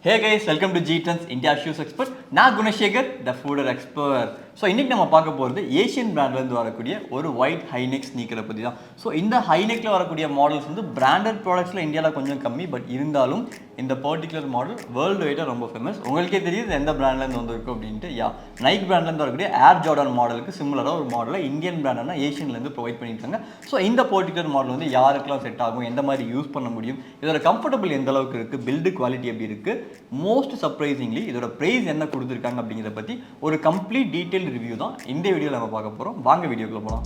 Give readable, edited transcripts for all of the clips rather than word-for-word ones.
Hey guys, welcome to GTrendz India Shoes Expert. நான் Gunasekar, the Footwear Expert. So இன்றைக்கி நம்ம பார்க்க போகிறது ஏஷியன் பிராண்ட்லேருந்து வரக்கூடிய ஒரு ஒயிட் ஹைநெக் ஸ்னீக்கரை பற்றி தான். ஸோ இந்த ஹைநெக்கில் வரக்கூடிய மாடல்ஸ் வந்து பிராண்டட் ப்ராடக்ட்ஸில் இந்தியாவில் கொஞ்சம் கம்மி, பட் இருந்தாலும் இந்த பர்டிகுலர் மாடல் வேர்ல்டு வைடாக ரொம்ப ஃபேமஸ். உங்களுக்கே தெரியுது எந்த பிராண்ட்லேருந்து வந்திருக்கும் அப்படின்ட்டு. நைக் பிராண்ட்லேருந்து வரக்கூடிய ஏர் ஜார்டன் மாடலுக்கு சிமிலராக ஒரு மாடலை இந்தியன் பிராண்டான ஏஷியன்லேருந்து ப்ரொவைட் பண்ணியிருக்காங்க. ஸோ இந்த பர்டிகுலர் மாடல் வந்து யாருக்கெல்லாம் செட் ஆகும், எந்த மாதிரி யூஸ் பண்ண முடியும், இதோட கம்ஃபர்டபுள் எந்த அளவுக்கு இருக்குது, பில்டு குவாலிட்டி எப்படி இருக்குது, மோஸ்ட் சர்ப்ரைசிங்லி இதோட ப்ரைஸ் என்ன கொடுத்துருக்காங்க அப்படிங்கிறத பற்றி ஒரு கம்ப்ளீட் டீட்டெயில் ரிவ்யூ தான் இந்த வீடியோவில் நம்ம பார்க்க போகிறோம். வாங்க வீடியோக்குள்ள போகலாம்.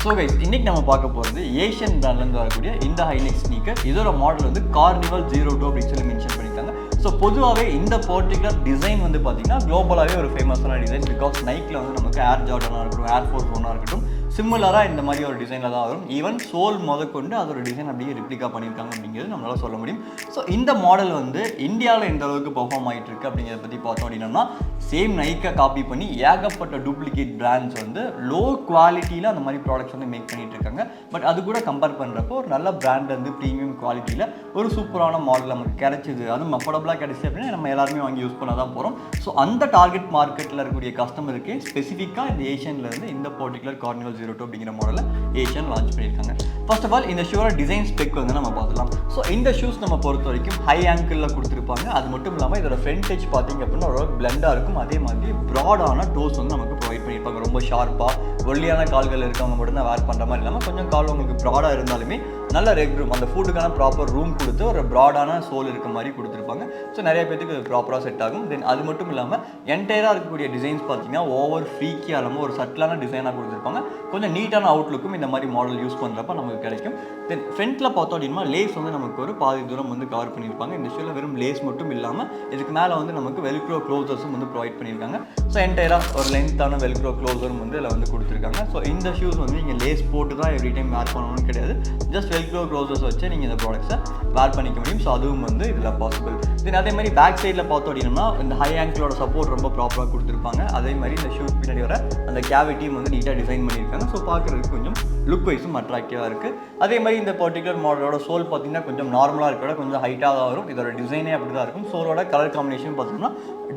ஸோ கைஸ், இன்றைக்கி நம்ம பார்க்க போகிறது ஏஷியன் பிராண்ட்லேருந்து வரக்கூடிய இந்த ஹைநெக் ஸ்னீக்கர். இதோட மாடல் வந்து கார்னிவல் 02 அப்படின்னு சொல்லி மென்ஷன் பண்ணியிருக்காங்க. ஸோ பொதுவாகவே இந்த பர்டிகுலர் டிசைன் வந்து பார்த்தீங்கன்னா குளோபலாகவே ஒரு ஃபேமஸான டிசைன். பிகாஸ் நைக்கில் வந்து நமக்கு ஏர் ஜார்டனாக இருக்கட்டும், ஏர் ஃபோர்ஸ் ஒன்னாக இருக்கட்டும், சிமிலராக இந்த மாதிரி ஒரு டிசைனில் தான் வரும். ஈவன் சோல் முதற்கொண்டு அதோட டிசைன் அப்படியே ரிப்ளிகா பண்ணியிருக்காங்க அப்படிங்கிறது நம்மளால் சொல்ல முடியும். ஸோ இந்த மாடல் வந்து இந்தியாவில் எந்த அளவுக்கு பர்ஃபார்ம் ஆகிட்டு இருக்கு அப்படிங்கிறத பற்றி பார்த்தோம் அப்படின்னா, சேம் நைக்கை காப்பி பண்ணி ஏகப்பட்ட டூப்ளிகேட் பிராண்ட்ஸ் வந்து லோ குவாலிட்டியில் அந்த மாதிரி ப்ராடக்ட்ஸ் வந்து மேக் பண்ணிட்டு இருக்காங்க. பட் அது கூட கம்பேர் பண்ணுறப்போ ஒரு நல்ல பிராண்ட் வந்து ப்ரீமியம் குவாலிட்டியில் ஒரு சூப்பரான மாடல் நமக்கு கிடைச்சிது, அதுவும் அஃபோர்டபுளாக கிடைச்சி அப்படின்னா நம்ம எல்லாருமே வாங்கி யூஸ் பண்ண தான் போகிறோம். ஸோ அந்த டார்கெட் மார்க்கெட்டில் இருக்கக்கூடிய கஸ்டமருக்கு ஸ்பெசிஃபிக்காக இந்த ஏஷியன்லேருந்து இந்த பர்டிகுலர் கார்னிவல் 02 அப்படிங்கிற மாடலில் ஏஷியன் லான்ச் பண்ணியிருக்காங்க. ஃபர்ஸ்ட் ஆஃப் ஆல் இந்த ஷூவோட டிசைன் ஸ்பெக் வந்து நம்ம பார்த்துலாம். ஸோ இந்த ஷூஸ் நம்ம பொறுத்த வரைக்கும் ஹை ஆங்கிளில் கொடுத்துருப்பாங்க. அது மட்டும் இல்லாமல் இதோட ஃப்ரண்ட் எட்ஜ் பார்த்தீங்க அப்படின்னா ஒரு பிளெண்டாக இருக்கும். அதே மாதிரி ப்ராடான டோஸ் வந்து நமக்கு ப்ரொவைட் பண்ணியிருப்பாங்க. ரொம்ப ஷார்ப்பாக ஒல்லியான கால்கள் இருக்கவங்க மட்டும்தான் வேர் பண்ணுற மாதிரி இல்லாமல் கொஞ்சம் கால் உங்களுக்கு ப்ராடாக இருந்தாலுமே நல்ல ரெக் ரூம், அந்த ஃபுட்டுக்கான ப்ராப்பர் ரூம் கொடுத்து ஒரு ப்ராடான சோல் இருக்க மாதிரி கொடுத்துருப்பாங்க. ஸோ நிறைய பேருக்கு ப்ராப்பராக செட் ஆகும். தென் அது மட்டும் இல்லாமல் என்டையராக இருக்கக்கூடிய டிசைன்ஸ் பார்த்தீங்கன்னா ஓவர் ஃப்ரீக்கியாக இல்லாமல் ஒரு சட்டிலான டிசைனாக கொடுத்துருப்பாங்க. கொஞ்சம் நீட்டான அவுட்லுக்கும் இந்த மாதிரி மாடல் யூஸ் பண்ணுறப்ப நமக்கு கிடைக்கும். தென் ஃப்ரண்ட்டில் பார்த்தோம் அப்படின்னா லேஸ் வந்து நமக்கு ஒரு பாதி தூரம் வந்து கவர் பண்ணியிருப்பாங்க. இந்த ஷூவில் வெறும் லேஸ் மட்டும் இல்லாமல் இதுக்கு மேலே வந்து நமக்கு வெல்க்ரோ க்ளோசர்ஸும் வந்து ப்ரொவைட் பண்ணியிருக்காங்க. ஸோ என்டையராக ஒரு லென்த்தான வெல்க்ரோ க்ளோசரும் வந்து இதில் வந்து கொடுத்துருக்காங்க. ஸோ இந்த ஷூஸ் வந்து நீங்கள் லேஸ் போட்டு தான் எவ்ரி டைம் வேர் பண்ணணும்னு கிடையாது. ஜஸ்ட் வெல்க்ரோ க்ளோசர்ஸ் வச்சு நீங்கள் இந்த ப்ராடக்ட்ஸை வேர் பண்ணிக்க முடியும். ஸோ அதுவும் வந்து இதில் பாசிபிள். தென் அதே மாதிரி பேக் சைடில் பார்த்தோம் அப்படின்னா இந்த ஹை ஆங்கிளோட சப்போர்ட் ரொம்ப ப்ராப்பராக கொடுத்துருப்பாங்க. அதே மாதிரி இந்த ஷூ பின்னாடி வர அந்த கேவிட்டியும் வந்து நீட்டாக டிசைன் பண்ணியிருக்காங்க. ஸோ பார்க்குறதுக்கு கொஞ்சம் லுக் வைஸும் அட்ராக்டிவாக இருக்குது. அதே மாதிரி இந்த பர்டிகுலர் மாடலோட சோல் பார்த்தீங்கன்னா கொஞ்சம் நார்மலாக இருக்கிறத கொஞ்சம் ஹைட்டாக தான் வரும். இதோட டிசைனே அப்படி தான் இருக்கும். சோலோட கலர் காம்பினேஷன் பார்த்தீங்கன்னா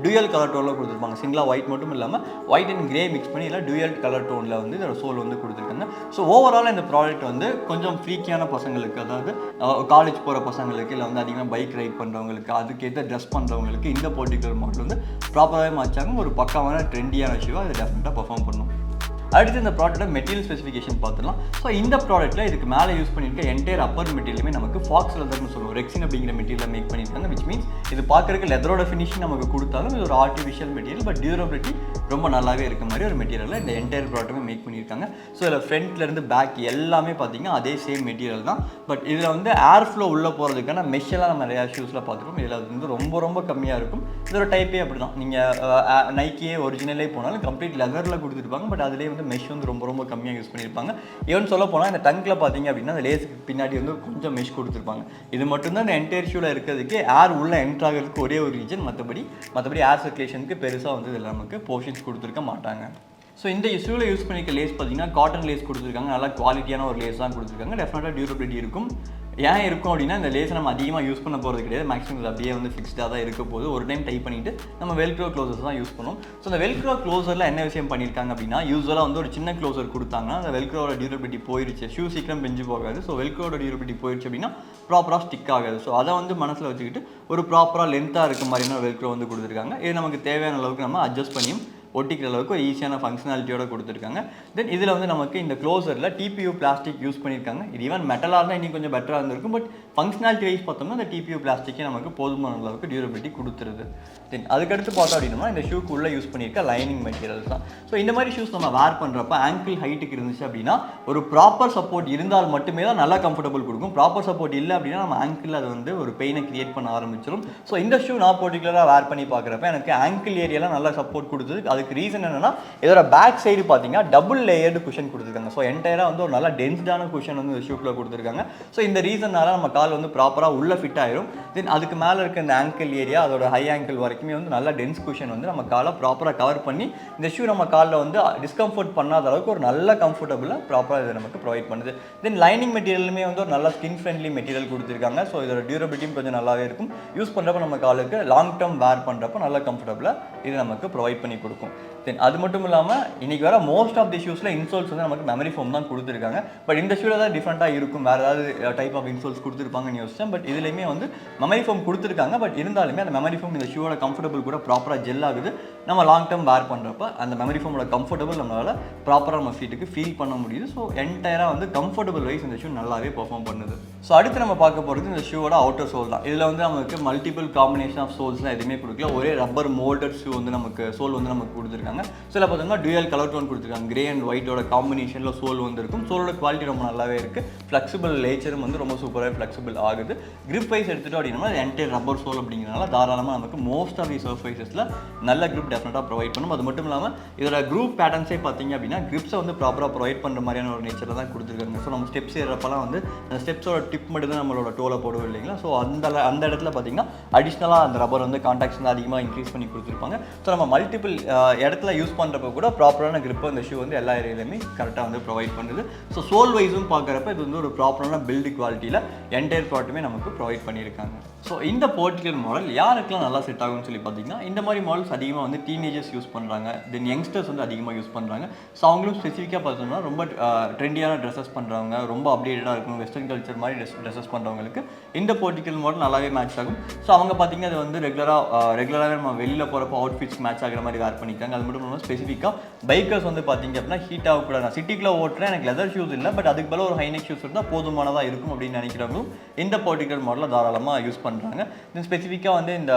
டூயல் கலர் டோனில் கொடுத்துருப்பாங்க. சிங்கிளாக ஒயிட் மட்டும் இல்லாமல் ஒயிட் அண்ட் கிரே மிக்ஸ் பண்ணி இல்லை டூயல் கலர் டோனில் வந்து இதோட சோல் வந்து கொடுத்துருக்காங்க. ஸோ ஓவரால் இந்த ப்ராடக்ட் வந்து கொஞ்சம் ஃப்ரீக்கியான பசங்களுக்கு, அதாவது காலேஜ் போகிற பசங்களுக்கு, இல்லை வந்து அதிகமாக பைக் ரைட் பண்ணுறவங்களுக்கு, அதுக்கேற்ற ட்ரெஸ் பண்ணுறவங்களுக்கு இந்த பர்டிகுலர் மாடல் வந்து ப்ராப்பராகவே மாச்சாங்க. ஒரு பக்காவான ட்ரெண்டியான விஷயம் அது டெஃபினட்டாக பர்ஃபார்ம் பண்ணும். அடுத்து இந்த ப்ராடக்ட்டோட மெட்டீரியல் ஸ்பெசிஃபிகேஷன் பார்த்துலாம். ஸோ இந்த ப்ராடக்ட்டில் இதுக்கு மேலே யூஸ் பண்ணியிருக்க என்டையர் அப்பர் மெட்டீரியலுமே நமக்கு ஃபாக்ஸ் லெதர்னு சொல்லுவோம், ரெக்ஸின் அப்படிங்கிற மெட்டீரியல் மேக் பண்ணியிருக்காங்க. விச் மீன்ஸ் இது பார்க்குறதுக்கு லெதரோட ஃபினிஷிங் நமக்கு கொடுத்தாலும் இது ஒரு ஆர்டிஃபிஷியல் மெட்டீரியல், பட் டியூரபிலிட்டி ரொம்ப நல்லாவே இருக்க மாதிரி ஒரு மெட்டீரியலில் இந்த என்டையர் ப்ராடக்ட்டுமே மேக் பண்ணியிருக்காங்க. ஸோ இதில் ஃப்ரண்ட்லேருந்து பேக் எல்லாமே பார்த்தீங்கன்னா அதே சேம் மெட்டீரியல் தான். பட் இதில் வந்து ஏர் ஃப்ளோ உள்ளே போகிறதுக்கான மெஷ்ஷெல்லாம் நம்ம நிறையா ஷூஸில் பார்த்துருக்கோம். இதில் அது வந்து ரொம்ப ரொம்ப கம்மியாக இருக்கும். இதோட டைப்பே அப்படி தான். நீங்கள் நைக்கியே ஒரிஜினலே போனாலும் கம்ப்ளீட் லெதரில் கொடுத்துருப்பாங்க. பட் அதிலே வந்து மெஷ் வந்து ரொம்ப ரொம்ப கம்மியாக யூஸ் பண்ணியிருப்பாங்க. ஈவன் சொல்ல போனால் இந்த டங்கில் பார்த்தீங்க அப்படின்னா அந்த லேஸுக்கு பின்னாடி வந்து கொஞ்சம் மெஷ் கொடுத்துருப்பாங்க. இது மட்டும்தான் இந்த என்டையர் ஷூவில் இருக்கிறதுக்கு ஏர் உள்ள என்ட்ரு ஆகிறதுக்கு ஒரே ஒரு ரீசன். மற்றபடி ஏர் சர்க்குலேஷனுக்கு பெருசாக வந்து இதில் நமக்கு போர்ஷன்ஸ் கொடுத்துருக்க மாட்டாங்க. ஸோ இந்த ஷூவில் யூஸ் பண்ணிக்க லேஸ் பார்த்தீங்கன்னா காட்டன் லேஸ் கொடுத்துருக்காங்க. நல்லா குவாலிட்டியான ஒரு லேஸ் தான் கொடுத்துருக்காங்க. டெஃபினட்டாக டியூரபிலிட்டி இருக்கும். ஏன் இருக்கும் அப்படின்னா இந்த லேஸை நம்ம அதிகமாக யூஸ் பண்ண போகிறது கிடையாது. மேக்ஸிமம் இது அப்படியே வந்து ஃபிக்ஸ்டாக தான் இருக்க போது. ஒரு டைம் டைப் பண்ணிவிட்டு நம்ம வெல்க்ரோ க்ளோசர்ஸ் தான் யூஸ் பண்ணுவோம். ஸோ அந்த வெல்க்ரோ க்ளோசரில் என்ன விஷயம் பண்ணியிருக்காங்க அப்படின்னா, யூஸ்வலாக வந்து ஒரு சின்ன க்ளோசர் கொடுத்தாங்கன்னா அந்த வெல்க்ரோட டியூரபிலிட்டி போயிடுச்சு, ஷூ சீக்கிரம் பெஞ்சு போகாது. ஸோ வெல்க்ரோட டியூரபிலிட்டி போயிடுச்சு அப்படின்னா ப்ராப்பராக ஸ்டிக் ஆகாது. ஸோ அதை வந்து மனசில் வச்சுக்கிட்டு ஒரு ப்ராப்பராக லென்த்தாக இருக்க மாதிரியான வெல்க்ரோ வந்து கொடுத்துருக்காங்க. இது நமக்கு தேவையான அளவுக்கு நம்ம அட்ஜஸ்ட் பண்ணியும் ஒட்டிக்கிற அளவுக்கு ஒரு ஈஸியான ஃபங்க்ஷனாலிட்டியோட கொடுத்துருக்காங்க. தென் இதில் வந்து நமக்கு இந்த க்ளோசரில் டிபியூ பிளாஸ்டிக் யூஸ் பண்ணியிருக்காங்க. இது ஈவன் மெட்டலாக இருந்தால் இன்னும் கொஞ்சம் பெட்டராக இருந்திருக்கும். பட் ஃபங்க்ஷனாலிட்டி வைஸ் பார்த்தோம்னா இந்த டிபியூ பிளாஸ்டிக்கே நமக்கு போதுமான அளவுக்கு டியூரபிலிட்டி கொடுத்துருது. தென் அதுக்கடுத்து பார்த்தோம் அப்படின்னா இந்த ஷூக்கு உள்ளே யூஸ் பண்ணியிருக்க லைனிங் மெட்டீரியல்ஸ் தான். ஸோ இந்த மாதிரி ஷூஸ் நம்ம வேர் பண்ணுறப்ப ஆங்கிள் ஹைட்டுக்கு இருந்துச்சு அப்படின்னா ஒரு ப்ராப்பர் சப்போர்ட் இருந்தால் மட்டுமே தான் நல்லா கம்ஃபர்டபுள் கொடுக்கும். ப்ராப்பர் சப்போர்ட் இல்லை அப்படின்னா நம்ம ஆங்கிள் அது வந்து ஒரு பெயினை கிரியேட் பண்ண ஆரம்பிச்சிடும். ஸோ இந்த ஷூ நான் பர்டிகுலராக வேர் பண்ணி பார்க்குறப்ப எனக்கு ஆங்கிள் ஏரியாலாம் நல்லா சப்போர்ட் கொடுத்தது. அதுக்கு ரீசன் என்னன்னா இதோட பேக் சைடு பார்த்தீங்கன்னா டபுள் லேயர்டு குஷன் கொடுத்துருக்காங்க. ஸோ என்டையராக வந்து ஒரு நல்ல டென்ஸ்டான குஷன் வந்து இந்த ஷூக்குள்ள கொடுத்துருக்காங்க. ஸோ இந்த ரீசன்னால நம்ம கால் வந்து ப்ராப்பராக உள்ள ஃபிட் ஆயிரும். தென் அதுக்கு மேலே இருக்க இந்த ஆங்கிள் ஏரியா அதோட ஹை ஆங்கிள் வரைக்குமே வந்து நல்ல டென்ஸ் குஷன் வந்து நம்ம காலை ப்ராப்பராக கவர் பண்ணி இந்த ஷூ நம்ம காலில் வந்து டிஸ்கம்ஃபர்ட் பண்ணாத அளவுக்கு ஒரு நல்ல கம்ஃபர்டபுளாக ப்ராப்பராக இதை நமக்கு ப்ரொவைட் பண்ணுது. தென் லைனிங் மெட்டீரியலுமே வந்து ஒரு நல்ல ஸ்கின் ஃப்ரெண்ட்லி மெட்டீரியல் கொடுத்துருக்காங்க. ஸோ இதோட டியூரபிலிட்டியும் கொஞ்சம் நல்லாவே இருக்கும். யூஸ் பண்ணுறப்ப நம்ம காலுக்கு லாங் டேர்ம் வேர் பண்ணுறப்ப நல்ல கம்ஃபர்டபுளாக இது நமக்கு ப்ரொவைட் பண்ணி கொடுக்கும். தென் அது மட்டும் இல்லாமல் இன்றைக்கி வர மோஸ்ட் ஆஃப் தி ஷூஸில் இன்சோல்ஸ் வந்து நமக்கு மெமரி ஃபோம் தான் கொடுத்துருக்காங்க. பட் இந்த ஷூவில் தான் டிஃப்ரெண்ட்டாக இருக்கும், வேறு ஏதாவது டைப் ஆஃப் இன்சோல்ஸ் கொடுத்துருப்பாங்கன்னு யோசிச்சேன். பட் இதுலேயுமே வந்து மெமரி ஃபோம் கொடுத்துருக்காங்க. பட் இருந்தாலுமே அந்த மெமரி ஃபோம் இந்த ஷூவோட கம்ஃபர்டபுள் கூட ப்ராப்பராக ஜெல் ஆகுது. நம்ம லாங் டேர்ம் வேர் பண்ணுறப்ப அந்த மெமரி ஃபோமோட கம்ஃபர்டபுள் நம்மளால் ப்ராப்பராக நம்ம ஃபீட்டுக்கு ஃபீல் பண்ண முடியுது. ஸோ என்டையராக வந்து கம்ஃபர்டபுள் வைஸ் இந்த ஷூ நல்லாவே பெர்ஃபார்ம் பண்ணுது. ஸோ அடுத்து நம்ம பார்க்க போகிறது இந்த ஷூவோட அவுட்டர் சோல் தான். இதில் வந்து நமக்கு மல்டிபிள் காம்பினேஷன் ஆஃப் சோல்ஸ்லாம் எதுவுமே கொடுக்கல. ஒரே ரப்பர் மோல்டட் ஷூ வந்து நமக்கு சோல் வந்து நமக்கு கொடுத்துருக்காங்க. சில பார்த்தீங்கன்னா டுயல் கலர் டோன் கொடுத்துருக்காங்க. கிரே அண்ட் ஒயிட்டோட காம்பினேஷனில் சோல் வந்து இருக்கும். சோலோட குவாலிட்டி ரொம்ப நல்லாவே இருக்குது. ஃப்ளெக்சிபிள் நேச்சரும் வந்து ரொம்ப சூப்பராக ஃப்ளெக்சிபிள் ஆகுது. கிரிப் வைஸ் எடுத்துகிட்டோம் அப்படின்னா என்டையர் ரப்பர் சோல் அப்படிங்கிறனால தாராளமாக நமக்கு மோஸ்ட் ஆஃப் தி சர்ஃபேஸஸில் நல்ல கிரிப் டெஃபினட்டாக ப்ரொவைட் பண்ணும். அது மட்டும் இல்லாமல் இதோட குரூப் பேட்டர்ன்ஸே பார்த்தீங்க அப்படின்னா கிரிப்ஸை வந்து ப்ராப்பராக ப்ரொவைட் பண்ணுற மாதிரியான ஒரு நேச்சரில் தான் கொடுத்துருக்காங்க. ஸோ நம்ம ஸ்டெப்ஸ் ஏறப்பெல்லாம் வந்து அந்த ஸ்டெப்ஸோட டிப் மட்டும் தான் நம்மளோட டோலை போடுவோம் இல்லைங்களா. ஸோ அந்த இடத்துல பார்த்தீங்கன்னா அடிஷ்னலாக அந்த ரப்பர் வந்து கான்டாக்ட்ஸ் வந்து அதிகமாக இன்க்ரீஸ் பண்ணி கொடுத்துருப்பாங்க. ஸோ நம்ம மல்டிபிள் இடத்துல யூஸ் பண்ணுறப்ப கூட ப்ராப்பரான கிரிப்பை இந்த ஷூ வந்து எல்லா ஏரியாலையுமே கரெக்டாக வந்து ப்ரொவைட் பண்ணுது. ஸோ சோல் வைஸும் பார்க்குறப்ப இது வந்து ஒரு ப்ராப்பரான பில்டு குவாலிட்டியில் என்டையர் ப்ராடக்ட்டுமே நமக்கு ப்ரொவைட் பண்ணியிருக்காங்க. ஸோ இந்த பர்டிகுலர் மாடல் யாருக்கெல்லாம் நல்லா செட் ஆகும்னு சொல்லி பார்த்தீங்கன்னா இந்த மாதிரி மாடல்ஸ் அதிகமாக வந்து டீனேஜர்ஸ் யூஸ் பண்ணுறாங்க. தென் யங்ஸ்டர்ஸ் வந்து அதிகமாக யூஸ் பண்ணுறாங்க. ஸோ அவங்களும் ஸ்பெசிஃபிக்காக பார்த்தோம்னா ரொம்ப ட்ரெண்டியான ட்ரெஸ்ஸஸ் பண்ணுறவங்க, ரொம்ப அப்டேட்டடாக இருக்கும், வெஸ்டர்ன் கல்ச்சர் மாதிரி ட்ரெஸ்ஸஸ் பண்ணுறவங்களுக்கு இந்த பர்டிகுலர் மாடல் நல்லாவே மேட்ச் ஆகும். ஸோ அவங்க பார்த்தீங்கன்னா அது வந்து ரெகுலராகவே நம்ம வெளியில் போகிறப்போ அவுட்ஃபிட்ஸ் மேட்ச் ஆகிற மாதிரி வேர் பண்ணிக்காங்க. அது மட்டும் இல்லாமல் ஸ்பெசிஃபிக்காக பைக்கர்ஸ் வந்து பார்த்தீங்க அப்படின்னா ஹீட் ஆகக்கூடாது. நான் சிட்டிக்குள்ளே ஓட்டுறேன், எனக்கு லெதர் ஷூஸ் இல்லை, பட் அதுக்கு பதில் ஒரு ஹைனெக் ஷூஸ் இருந்தால் போதுமானதாக இருக்கும் அப்படின்னு நினைக்கிறவங்களும் இந்த பர்டிகுலர் மாடலில் தாராளமாக யூஸ் பண்ணுறாங்க. தென் ஸ்பெசிஃபிக்காக வந்து இந்த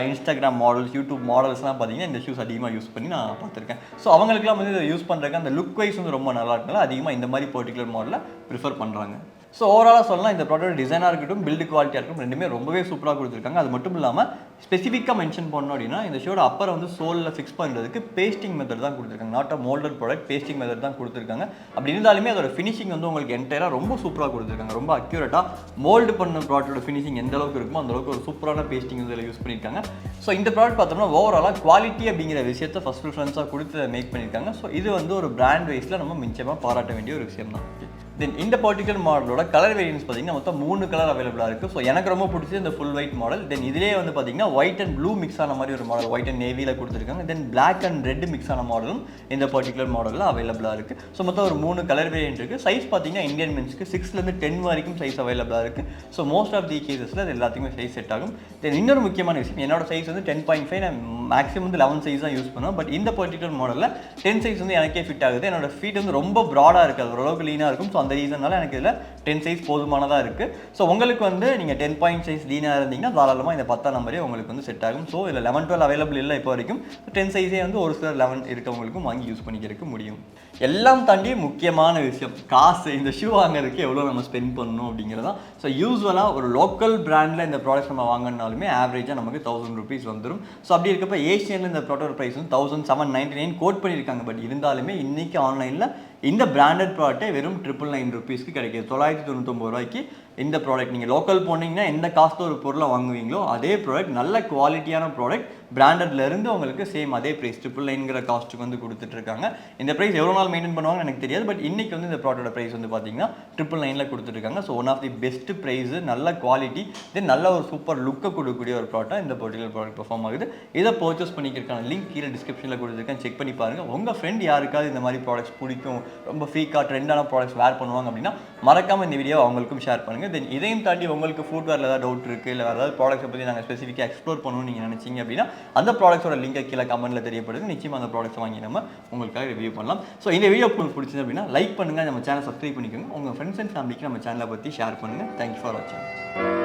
இன்ஸ்டாகிராம் மாடல்ஸ், யூடியூப் மாடல்ஸ்லாம் பார்த்தீங்கன்னா இந்த ஷூஸ் அதிகமாக யூஸ் பண்ணி நான் பார்த்துருக்கேன். ஸோ அவங்களுக்குலாம் வந்து இதை யூஸ் பண்ணுறதுக்கு அந்த லுக் வைஸ் வந்து ரொம்ப நல்லா இருக்குனால அதிகமாக இந்த மாதிரி பர்டிகுலர் மாடலை ப்ரிஃபர் பண்ணுறாங்க. ஸோ ஓவராலாக சொல்லலாம் இந்த ப்ராடக்ட் டிசைனாக இருக்கட்டும், பில்டு குவாலிட்டியாக இருக்கட்டும், ரெண்டுமே ரொம்பவே சூப்பராக கொடுத்துருக்காங்க. அது மட்டும் இல்லாமல் ஸ்பெசிஃபிக்காக மென்ஷன் பண்ணோம் அப்படின்னா இந்த ஷூட அப்பரை வந்து சோலில் ஃபிக்ஸ் பண்ணுறதுக்கு பேஸ்டிங் மெத்தட் தான் கொடுத்துருக்காங்க. Not a moulded product, pasting method தான் கொடுத்துருக்காங்க. அப்படி இருந்தாலுமே அதோட ஃபினிஷிங் வந்து உங்களுக்கு என்டையராக ரொம்ப சூப்பராக கொடுத்துருக்காங்க. ரொம்ப அக்யூரேட்டாக மோல்டு பண்ண ப்ராடக்ட்டோட ஃபினிஷிங் எந்த அளவுக்கு இருக்குமோ அந்த அளவுக்கு ஒரு சூப்பரான பேஸ்டிங் வந்து இதில் யூஸ் பண்ணியிருக்காங்க. ஸோ இந்த ப்ராடக்ட் பார்த்தோம்னா ஓவராலாக குவாலிட்டி அப்படிங்கிற விஷயத்தை ஃபஸ்ட் ப்ரிஃபரன்ஸாக கொடுத்து மேக் பண்ணியிருக்காங்க. ஸோ இது வந்து ஒரு பிராண்ட் வைஸில் நம்ம நிச்சயமாக பாராட்ட வேண்டிய ஒரு விஷயம் தான். தென் இந்த பர்டிகுலர் மாடலோட கலர் வேரியன்ஸ் பார்த்தீங்கன்னா மொத்தம் 3 கலர் அவைலபிளாக இருக்குது. ஸோ எனக்கு ரொம்ப பிடிச்சது இந்த ஃபுல் ஒயிட் மாடல். தென் இதிலே வந்து பார்த்தீங்கன்னா ஒயிட் அண்ட் ப்ளூ மிக்ஸ் ஆன மாதிரி ஒரு மாடல், ஒயிட் அண்ட் நேவியில் கொடுத்துருக்காங்க. Then black and red mix ஆன மாடலும் இந்த பர்டிகுலர் மாடலில் அவைலபிளாக இருக்குது. ஸோ மொத்தம் ஒரு 3 கலர் வேரியன்ட் இருக்குது. சைஸ் பார்த்தீங்கன்னா இந்தியன் மென்ஸ்க்கு 6லேருந்து 10 வரைக்கும் சைஸ் அவைலபிளாக இருக்குது. ஸோ மோஸ்ட் ஆஃப் தி கேசஸில் அது எல்லாத்துக்குமே சைஸ் செட் ஆகும். தென் இன்னொரு முக்கியமான விஷயம், என்னோட சைஸ் வந்து 10.5, நான் மேக்ஸிமம் வந்து 11 சைஸ் தான் யூஸ் பண்ணுவேன். பட் இந்த பர்டிகுலர் மாடலில் 10 சைஸ் வந்து எனக்கே ஃபிட் ஆகுது. என்னோட ஃபீட் வந்து ரொம்ப ப்ராடாக இருக்குது, ஓரளவுக்கு லீனாக இருக்கும். ஸோ அந்த ரீசனால எனக்கு 10 சைஸ் போதுமானதாக இருக்குது. ஸோ உங்களுக்கு வந்து நீங்கள் 10 பாயிண்ட் சைஸ் லீனாக இருந்தீங்கன்னா தாராளமாக இந்த 10 நம்பரே உங்களுக்கு வந்து செட் ஆகும். ஸோ இதில் 11, 12 அவைலபிள் இல்லை இப்போ வரைக்கும். 10 சைஸே வந்து ஒரு சிலர் 11 இருக்கவங்களுக்கும் வாங்கி யூஸ் பண்ணிக்கிறதுக்கு முடியும். எல்லாம் தாண்டி முக்கியமான விஷயம் காசு. இந்த ஷூ வாங்குறதுக்கு எவ்வளோ நம்ம ஸ்பெண்ட் பண்ணணும் அப்படிங்கிறதான். ஸோ யூஸ்வலாக ஒரு லோக்கல் பிராண்டில் இந்த ப்ராடக்ட்ஸ் நம்ம வாங்கினாலுமே ஆவரேஜாக நமக்கு 1000 rupees வந்துடும். ஸோ அப்படி இருக்கப்போ ஏஷியனில் இந்த ப்ராடக்ட் ப்ரைஸ் வந்து 1799 கோட் பண்ணியிருக்காங்க. பட் இருந்தாலுமே இன்றைக்கி ஆன்லைனில் இந்த பிராண்டட் ப்ராடக்ட்டே வெறும் 999 rupeesக்கு கிடைக்கிது. 999 ரூபாய்க்கு இந்த ப்ராடக்ட் நீங்கள் லோக்கல் போனீங்கன்னா எந்த காஸ்ட்டில் ஒரு பொருளை வாங்குவீங்களோ அதே ப்ராடக்ட் நல்ல குவாலிட்டியான ப்ராடக்ட் பிராண்டட்லேருந்து உங்களுக்கு சேம் அதே ப்ரைஸ் 999ங்கிற காஸ்ட்டுக்கு வந்து கொடுத்துட்ருக்காங்க. இந்த ப்ரைஸ் எவ்வளோ நாள் மெயின்டைன் பண்ணுவாங்கன்னு எனக்கு தெரியாது. பட் இன்றைக்கி வந்து இந்த ப்ராடக்டோட ப்ரைஸ் வந்து பார்த்தீங்கன்னா 999ல் கொடுத்துருக்காங்க. So one of the best price, நல்ல குவாலிட்டி, தென் நல்ல ஒரு சூப்பர் லுக்கை கொடுக்கக்கூடிய ஒரு ப்ராடக்டாக இந்த பர்டிகுலர் ப்ராடக்ட் பெர்ஃபார்ம் ஆகுது. இதை பர்ச்சேஸ் பண்ணிக்கிறதுக்கான லிங்க் கீழே டிஸ்கிரிப்ஷனில் கொடுத்துருக்கேன், செக் பண்ணி பாருங்கள். உங்கள் ஃப்ரெண்ட் யாருக்காவது இந்த மாதிரி ப்ராடக்ட்ஸ் பிடிக்கும், ரொம்ப ஃப்ரீக்காக ட்ரெண்டான ப்ராடக்ட்ஸ் வேர் பண்ணுவாங்க அப்படின்னா மறக்காமல் இந்த வீடியோ அவங்களுக்கும் ஷேர் பண்ணுங்கள். தென் இதையும் தாண்டி உங்களுக்கு ஃபுட்வேரில் ஏதாவது டவுட் இருக்குது, இல்லை வேறு ஏதாவது ப்ராடக்ட்ஸை பற்றி நாங்கள் ஸ்பெசிஃபிக்காக எக்ஸ்ப்ளோர் பண்ணணும்னு நீங்கள் நினச்சிங்க அப்படின்னா அந்த ப்ராடக்ட்ஸோட லிங்கை கீழே கமெண்ட்டில் தெரியப்படுது. நிச்சயமாக அந்த ப்ராடக்ட்ஸ் வாங்கி நம்ம உங்களுக்காக ரிவ்யூ பண்ணலாம். ஸோ இந்த வீடியோ உங்களுக்கு பிடிச்சது அப்படின்னா லைக் பண்ணுங்கள், நம்ம சேனல் சப்ஸ்கிரைப் பண்ணிக்கோங்க, உங்கள் ஃப்ரெண்ட்ஸ் அண்ட் ஃபேமிலிக்கு நம்ம சேனலை பற்றி ஷேர் பண்ணுங்கள். தேங்க்யூ ஃபார் வாட்சிங்.